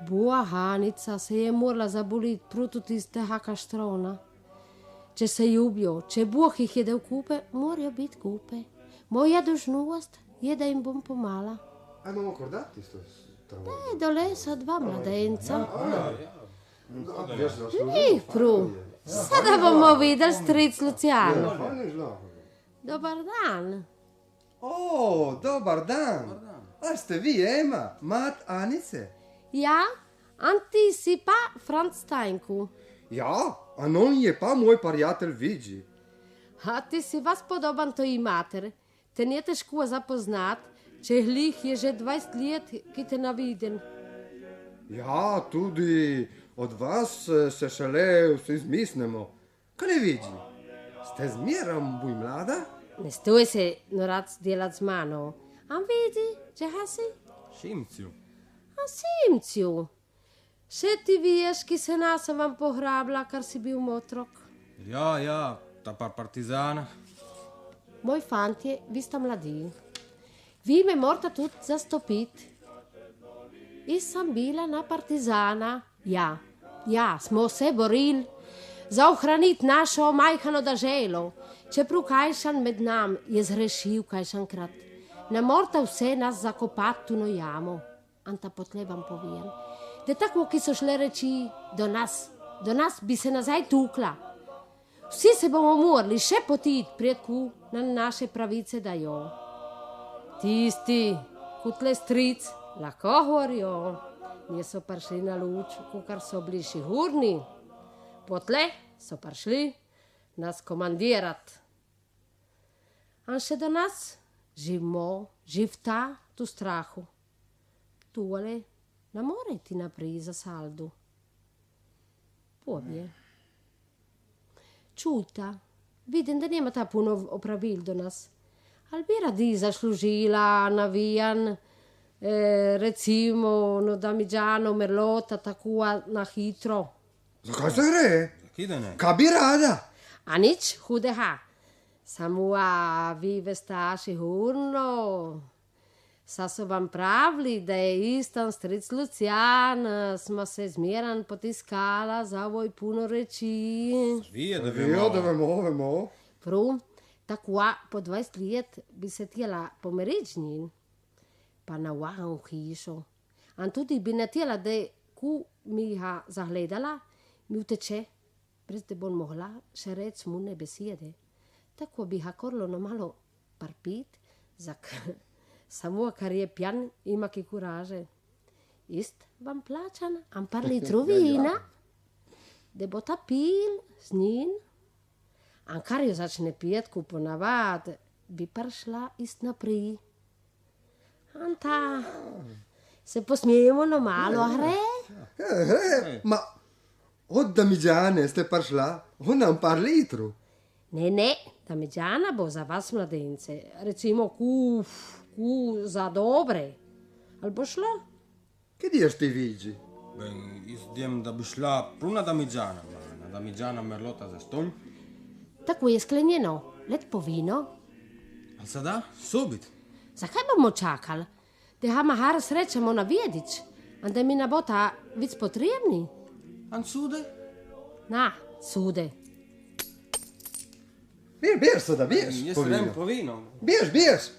Boa Hanica se je morala zaboliti proti tistega kaštrona. Če se ljubijo, če Bog jih je dal kupe, morajo biti kupe. Moja dolžnost je, da jim bom pomala. Imamo kordati isto travo? Dole so dva mladenca. Veš, Ih, prav. Sada bomo videli stric Luciano. Dobar dan. O, dobar dan. A ste vi Ema, mat Anice? Ja, Anti si pa Franz Steinku. Ja, a non je pa moj prijatelj Vigi. A ti si vas podoban toj mater. te nije težko zapoznat, če glih je že 20 let, ki te naviden. Ja, tudi od vas se šele vsi zmisnemo. Kaj ne vidi? Ste zmeram buj mlada? Ne stoj se norac delat z mano. Am vidi, če hasi? Šimcju. A Simcju. Še ti viješ, ki se nas vam pohrabla, kar si bil otrok. Ja, ta par partizana. Moj fantje, vi sta mladi. Vi me morate tudi zastopiti. Jaz sem bila na partizana. Ja, smo se borili za ohraniti našo majhno deželo. Čeprav kajšan med nam je zrešil kajšankrat. Ne morate vse nas zakopati v jamo. Anta potle vam povem. Da tako, ki so šle reči do nas bi se nazaj tukla. Vsi se bomo morali še potiti, predku na naše pravice dajo. Tisti, kot le stric, lahko govorijo. Niso prišli na luč, kar so bili šihurni. Potle so prišli nas komandirati. A še do nas živta tu strahu. Tole ne more iti naprej za saldu. Pobje. Čujta, vidim, da nemata puno opravil do nas. Ali bi radi zaslužila navijan, recimo, no Damigiano, Merlota, tako na hitro. Zakaj se gre? Kidane. Kaj bi rada? A nič hudeha. Samo vi vesta šihurno. Sa so vam pravili, da je istan stric Lucijan, smo se zmeran potiskala za ovoj puno reči. Vije, da Da vemo. Prav, tako po 20 let bi se tjela pomeriti z njim, pa na v hišo. A tudi bi ne tjela, da ko mi ga zagledala, mi uteče, brez da bon mogla še reči mune besede. Tako bi ga korlo malo parpit, samo kar je pjan, ima ki kuraže. Ist vam plačan, am par litru vina, da bo ta pil z njim. An kar jo začne pijet, ko ponavad, bi prišla ist naprej. Anta, se posmijemo no malo, a gre? Ma od Damigiane ste prišla, on nam par litru. Ne, Damigiana bo za vas mladence, recimo ku za dobre. Ali bo šlo? Kaj diješ ti vidi? Izdjem, da bi šla pruna Damigiana, na Damigiana Merlota za stonj. Tako je sklenjeno, let po vino. A sada, subit. Zakaj bomo čakali? Da ga mahar srečamo na Vjedič, a da mi ne bo ta vic potrebni? An sude? Na, sude. Biješ sada, biješ. Jaz rem po vino. Biješ.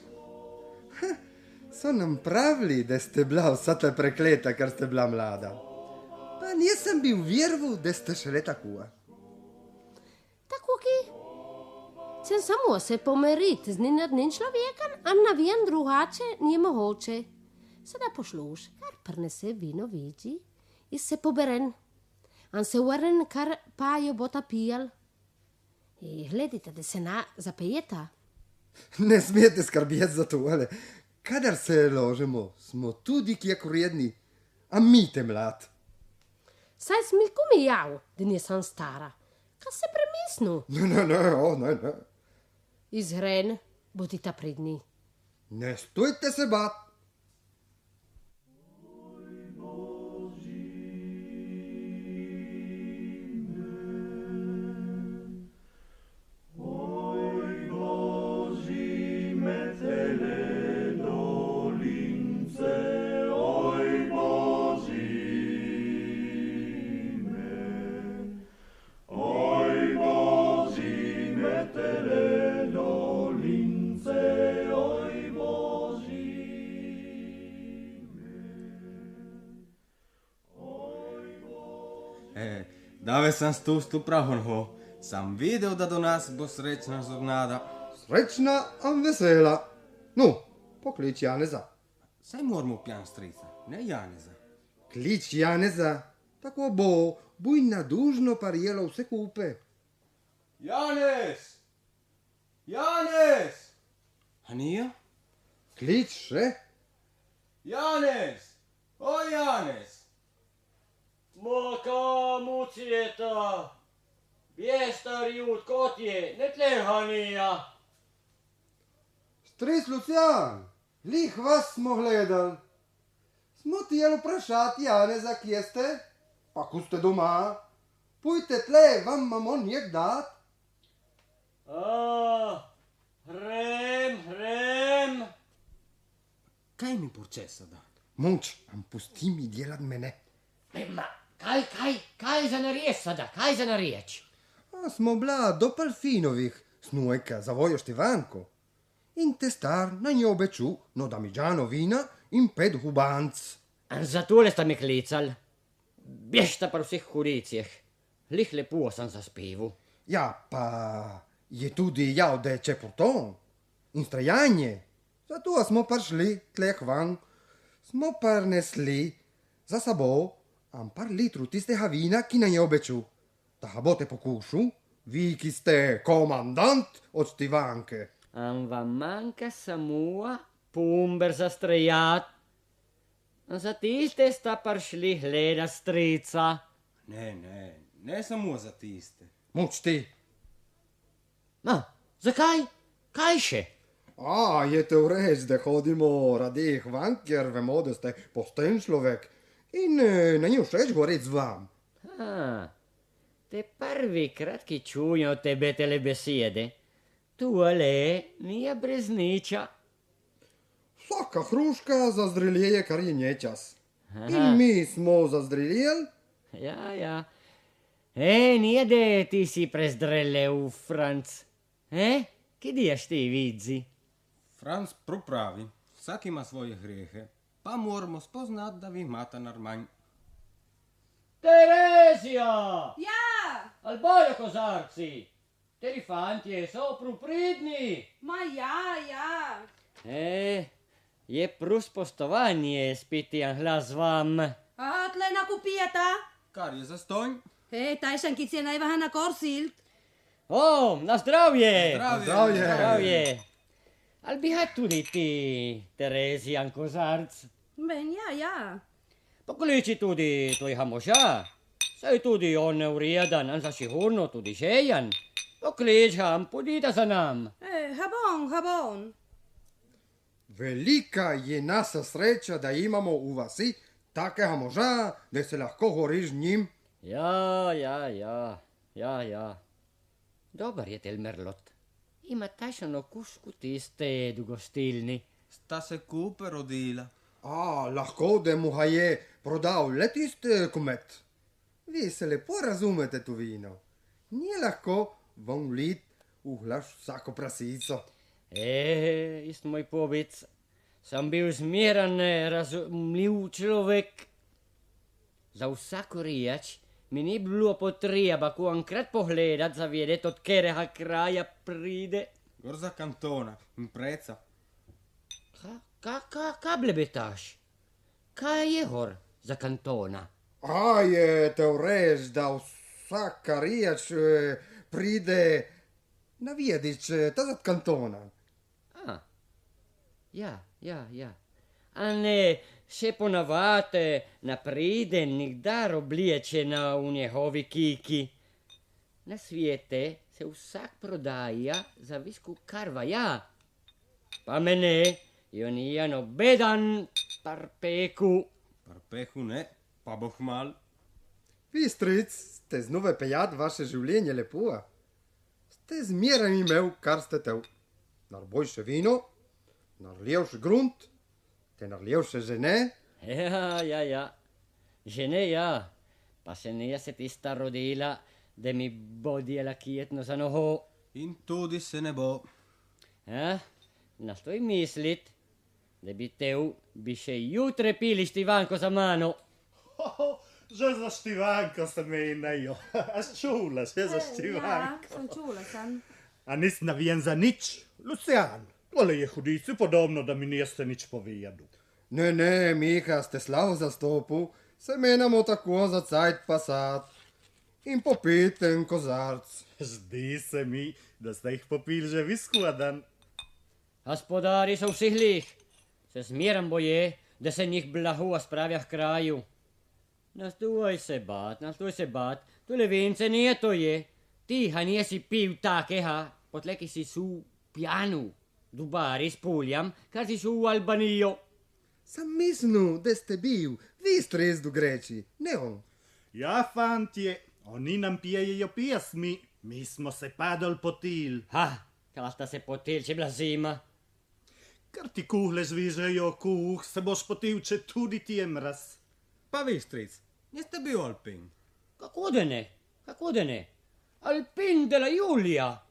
So nam pravili, da ste bila vsa ta prekleta, ker ste bila mlada. Pa nisem bil vjervu, da ste šele tako. Tako ki? Sem samo se pomeriti z nenadnim človekom, a navijen drugače ni mogoče. Sada pošluš, kar prinese vino vidi in se poberen. An se vrnen, kar pa jo bo ta pijal. Gledite, da se zapejeta. Ne smijete skrbjeti za to, ale kadar se ložemo, smo tudi kjekorjedni, a mi te mlad. Saj smilko mi jav, da nisem stara. Kaj se premisnu? Ne. Izhren, bodita pridni. Ne stojte se bat. Dave sam tu pravon sam videl, da do nas bo srečna zornada. Srečna, a vesela. No, poklič Janeza. Saj moramo pjan strica, ne Janeza. Klič Janeza, tako bo, buj nadužno parjelo vse kupe. Janez! Janez! Ania? Klič še? Janes! O, Janes! Moka mucieta! Viestariut kotje, ne tlehania! Stric Lucian, lih vas smo gledali. Smo htjeli vprašati Janeza, kje ste? Pa ko ste doma? Pujte tle, vam imamo njeg dat. Hrem! Kaj mi porče sada? Moč, am pusti mi delat mene. Ma, kaj za nariješ sada, kaj za nariješ? A smo bila do Palfinovih, snujka za vojo Štivanko. In te star na njo obeču, no da mi džano vina in 5 hubanc. An za tole sta mi klical. Bješta pa vseh kuricijeh. Lih lepo sam zaspivu. Ja, pa je tudi javde čeporton in strajanje. Zato smo prišli tleh van, smo prinesli za sabo par litru tistega vina, ki na njo obeču. Da ga boste pokušal, vi, ki ste komandant od Štivanke. An vam manjka samo pumber za strejat. Za tiste sta prišli gleda strica. Ne samo za tiste. Moč ti. Ma, zakaj? Kaj še? A, je to res, da hodimo radi van, ker vemo, da ste pošten človek in na njo všeč govoriti z vam. Te prvikrat, ki čujem od tebe tele besede, tole nije brez niča. Vsaka hruška zazdrelje, kar je nečas. In mi smo zazdreljeli. Ja. Nije da ti si prezdrelev, Franc. Kje diješ ti vidzi? Franc pravi, vsak ima svoje grehe, pa moramo spoznati, da vi imate narmanj. Terezija! Ja! Albojo kozarci! Teri fantje so prupridni! Ma ja. Je prus postovanje spiti an glas vam. A tle nakupijeta? Kar je zastonj? Taj sem ki cijena ivaha na korsilt. Na zdravje! Zdravje. Al bi tudi ti, Terezijan kozarc. Ben ja. Pokliči tudi tvojega moža. Saj tudi on je urijedan, an zasigurno tudi žejan. Poklič ga, podita za nam. Habon. Velika je naša sreča, da imamo v vasi takega moža, da se lahko govoriš z njim. Ja. Dobar je tel Merlot. Ima tašen okus kot tiste gostilni. Sta se kupe rodila. Lahko, da mu ga je prodal le tiste komet. Vi se lepo razumete to vino. Ni lahko vam lit v glaš vsako prasico. Ist moj pobic. Sam bil zmeran, razumljiv človek. Za vsako riječ mi ni bilo potreba ko enkrat pogledat, za vedeti, od katerega kraja pride. Gor za kantona in preca. Kaj blebetaš? Kaj je gor za kantona? Je to res, da vsaka riječ pride na vjedič, ta za kantona. Ja. A ne, še ponavate napride nikdar obliečena v njegovi kiki. Na svijete se vsak prodaja za visku karva, ja. Pa mene, jo nije nobedan parpeku. Parpeku ne, pa boh mal. Vi, stric, ste znove pejat vaše življenje lepo. Ste zmeraj imel, kar ste tev. Narbojše vino, narlijevše grunt, te narlijevše žene. Ja. Žene, ja. Pa se nije se tista rodila, da mi bo dijela kijetno za noho. In tudi se ne bo. Na što i mislit, da bi tev bi še jutre pili Štivanko za mano. Že za Štivanko se menjajo. A čula, že za Štivanko. Ja, sem čula. A nis navijen za nič, Lucian. Tole je hudici podobno, da mi niste nič povedal. Ne, Miha, ste slav zastopu, se menamo tako za cajt pasat. In popit en kozarc. Zdi se mi, da ste jih popili že viskuadan. Gospodari so vsi glih. Se zmeram boje, da se njih blahu o spravjah kraju. Nastuj se bat. Tule vince nije to je. Ti ha nisi pil takeha, potleki si su pianu. Dubari s puljam, kar si su u Albanijo. Sam mislil, da ste bil, vi stres do Greči, ne on. Ja, fantje, oni nam pijejo pjesmi, mi smo se padal potil. Ha, kada sta se potil, če bila zima. Kar ti kuhle zvižejo kuh, se boš potil, če tudi ti je mraz. Pa vi, stric, niste bil Alpin. Kako da ne? Alpin della Julia.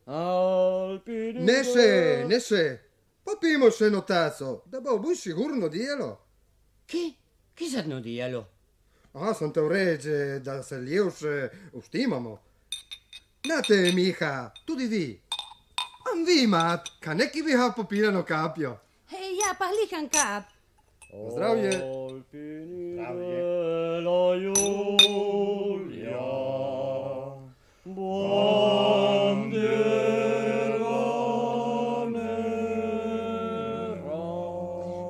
Alpin Ne še, popimo še eno taco, da bo sigurno dijelo. Chi sanno dijelo? Sam te reče, da se ljevše ustimamo. Nate, Miha, tudi vi. Vi mat, ka neki bi ha popilano kapjo. Hej, ja, pa lihan kap. Zdravje. Alpini della Julia.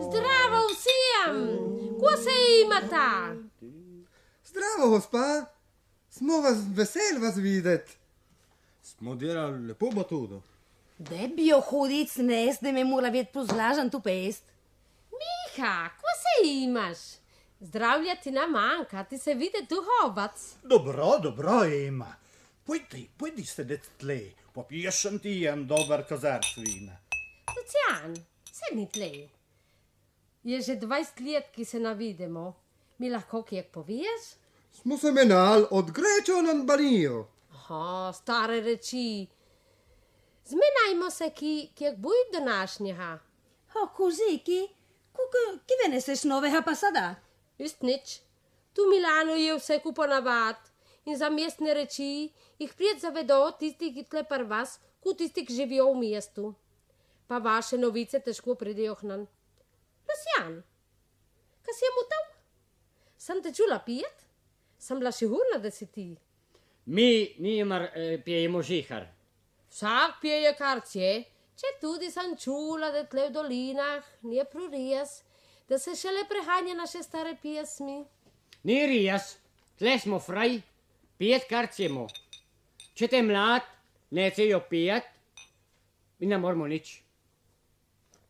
Zdravo vsem! Ko se imata? Zdravo, gospa. Smo vesel vas videt. Smo delali lepo batudo. Da bi jo hodit snes, da me mora vjet pozlažan tu pest. Miha, ko se imaš? Zdravlja ti nam manjka, ti se vidi tu hobac. Dobro, Ema. Pojdi sedet tle, popiješ ti en dober kozarc vina. Lucijan, sedni tle. Je že 20 let, ki se navidimo. Mi lahko kjek poviješ? Smo se menal od Grečo na Albanijo. Aha, stare reči. Zmenajmo se, kjek buj današnjega. Così, chi ve ne seš novega pa sada? Just nič. Tu v Milanu je vse kupo navad. In za mestne reči jih prijet zavedo tisti, ki tle par vas, kot tisti, ki živijo v mestu. Pa vaše novice težko pridejo k nam. Lucijan, kaj si je mutal? Sem te čula pijet? Sem bila sigurna, da si ti. Mi nimar pijemo žihar. Vsak pije karcije, če tudi sem čula, da tle v dolinah nije prurijas, da se šele prehanja naše stare pjesmi. Ni rijas, tle smo fraj, pijet karcijemo. Če te mlad, necejo pijet, mi ne moramo nič.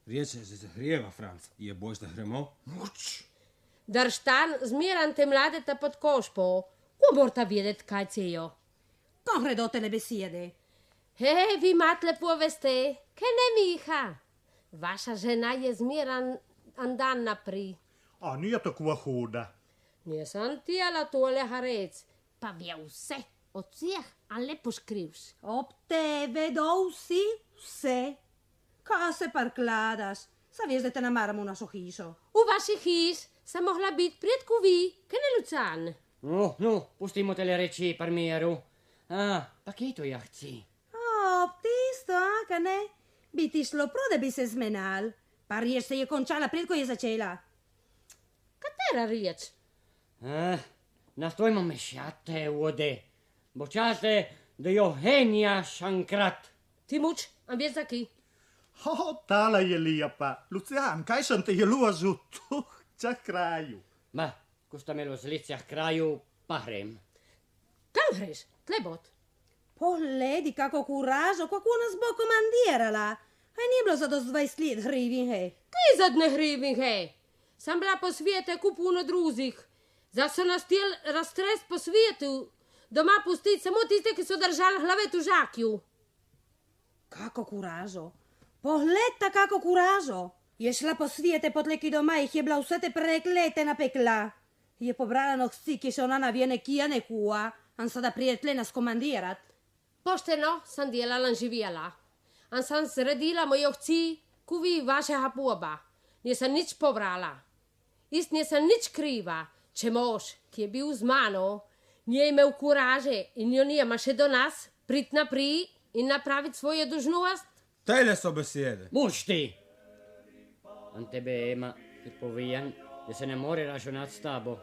Riječ se zahrijeva, Franc, je boš da hremo? Drštan zmeran te mladeta pod košpo, ko morata vedeti, kaj cejo. Ko gredo te besede? Hej, vi mat lepo veste, kaj ne, Miha? Vaša žena je zmeran dan naprej. A nije tako huda. Nisem tijela tole harec, pa ve vse, od vseh, a lepo škrivš. Ob te vedo vse. Kaj se parkladaš? Sa veš, da te namaramo v našo hišo. V vaši hiš sem mogla biti predko vi, kaj ne, Lucan? No, pustimo te le reči par miru. Pa kje to ja chci? Tisto, ka ne? Bi ti šlo prav, da bi se zmenal. Pa riječ se je končala pred, ko je začela. Katera riječ? Nastojmo mešate vode. Bočate, da jo henja šankrat. Ti muč, a veš za ki? Tala je lijepa. Lucijan, kaj sem te je luažu tu, čak kraju? Ma, ko sta me z licah kraju, pa grem. Kam greš? Tlebot. Pogledi, kako kuražo, kako nas bo komandirala. Aj nije bilo za do 20 let hrivin, hej. Kaj za dne hrivin, hej? Sem bila po svijete kupuno druzih. Za so nas tel raztres po svijetu. Doma pustiti samo tiste, ki so držali glave v žakju. Kako kuražo? Pogled kako kuražo. Je šla po svijete potleki doma, jih je bila vse te preklete napekla. Je pobrala nohci, ki še ona navijene kija nekua, an sada prijetle nas komandirat. Pošteno sem delala in živela. An sem zredila mojo hci, kuvi vašega poba. Nisem nič pobrala. Ist nisem nič kriva, če mož, ki je bil z mano, nije imel kuraže in jo nima še do nas, prit naprej in napraviti svojo dužnost. Tele so besede. Muš ti! An tebe, Ema, ti povijan, da se ne more računati s tabo.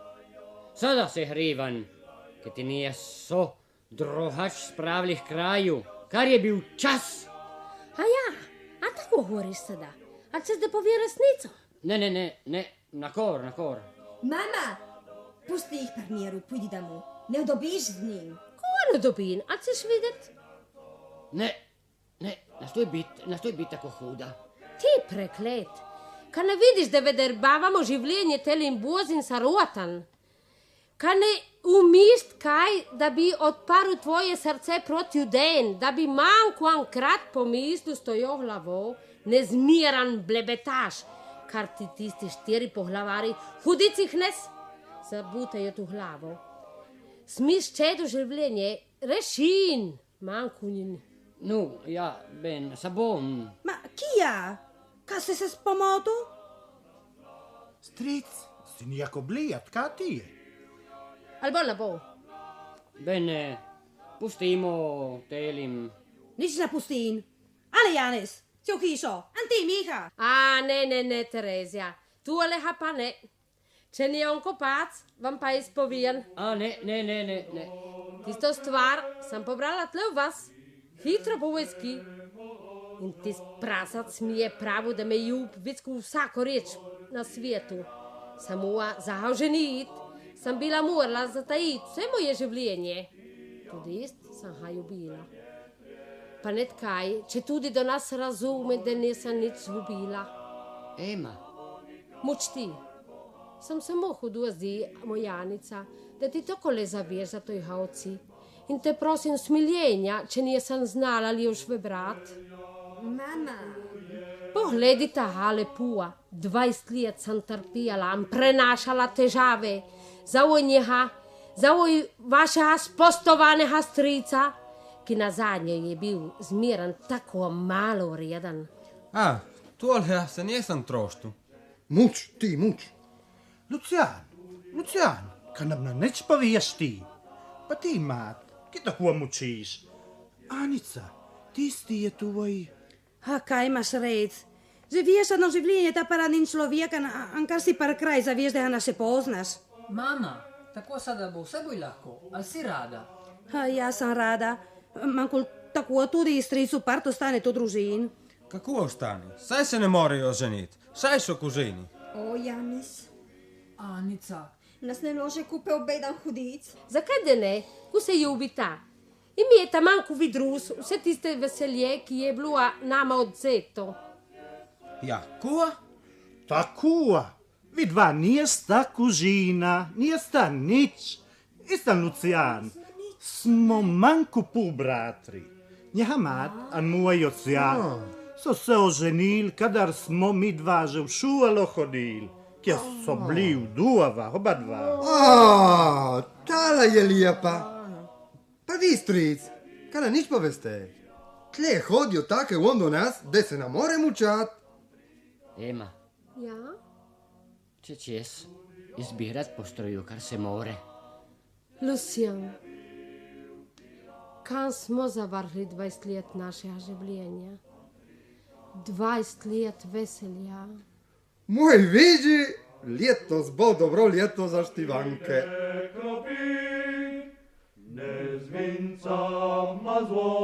Sada se hrivan, ki ti nije so drugač spravlih kraju, kar je bil čas. A ja, govoriš sada? Ali ćeš da povi resnico? Ne, nakor. Mama, pusti ih par miru, pojdi domov. Ne dobiš z njim. Ko ne dobin? Ali ćeš vidjet? Ne, nastoj bit tako huda. Ti preklet. Ka ne vidiš da vederbavamo življenje telim bozin sarotan? Ka ne umist kaj, da bi odparil tvoje srce proti den, da bi manjko ankrat pomislil s tojo glavo, nezmiran blebetaš, kar ti tisti 4 pohlavari hudicih nes zabutajo tu glavo. Smiš čedo življenje, rešin, manjko njim. Nu, ja, ben, sabon. Ma kija? Ka se spomoto? Stric, si nijako blijat, ka ti je? Al bolla bo. Ben, pustimo telim. Nič napustin. Ale Janis, ću hišo, anti miha. A, ne, Terezija. Tu aleha pa ne. Če ni on kopac, vam pa ispovijan. A, ne. Tisto stvar sam pobrala tle u vas. Hitro po vojski. In tis prasac mi je pravo da me ljub vitsku vsako reč na svijetu. Samo za ženit sam bila morala zatajiti vse moje življenje. Tudi sam ga ljubila. Pa ne tkaj, če tudi do nas razume, da nisem nič ljubila. Ema. Muč ti. Sam samo hudo zdi, mojanica, da ti takole zaveš za toj havci. In te prosim smiljenja, če nisem znala li još vebrat. Mama. Pogledi ta hale pua. 20 let sem trpijala in prenašala težave. Za njega, za vašega spostovanega strica, ki na zadnje je bil zmeren tako malo reden. A, tole se nisem troštu. Muč. Lucian, ka nam na neč poviješ ti? Pa ti, mat, ki tako mučiš? Anica, tisti je tvoj... A kaj imaš rec? Zaviješ jedno življenje ta paranin človeka, ankar si par kraj zaviješ, da ga se poznaš. Mama, tako sada bo vse boj lahko, ali si rada? Ja sam rada. Manko tako tudi stricu part ostane to družin. Kako ostane? Saj se ne morejo ženiti. Saj so kužini. O, Janis, Anica, nas ne može kupe obedan hudic. Zakaj da ne? Ko se ljubita? In mi je tamanko vidrus vse tiste veselje, ki je bilo nama odzeto. Ja, kuva? Takua, vi dva nijesta kužina, nijesta nič. Istan Lucian, smo manjko pobratri. Njeha mat, an moj ocija, so se oženil, kadar smo mi dva že v šualo hodil, kjer so bili vdova, oba dva. A, tala je lijepa. Pa vi, stric, kada nič poveste? Tle hodijo take on do nas, da se nam more mučat. Ema, Ja? če čez izbirat po stroju, kar se more. Lucian, kam smo zavrhli 20 let našega življenja? 20 let veselja. Moj vidi, letos bo dobro leto za štivanke. Kropit, ne zvinca ma zvon.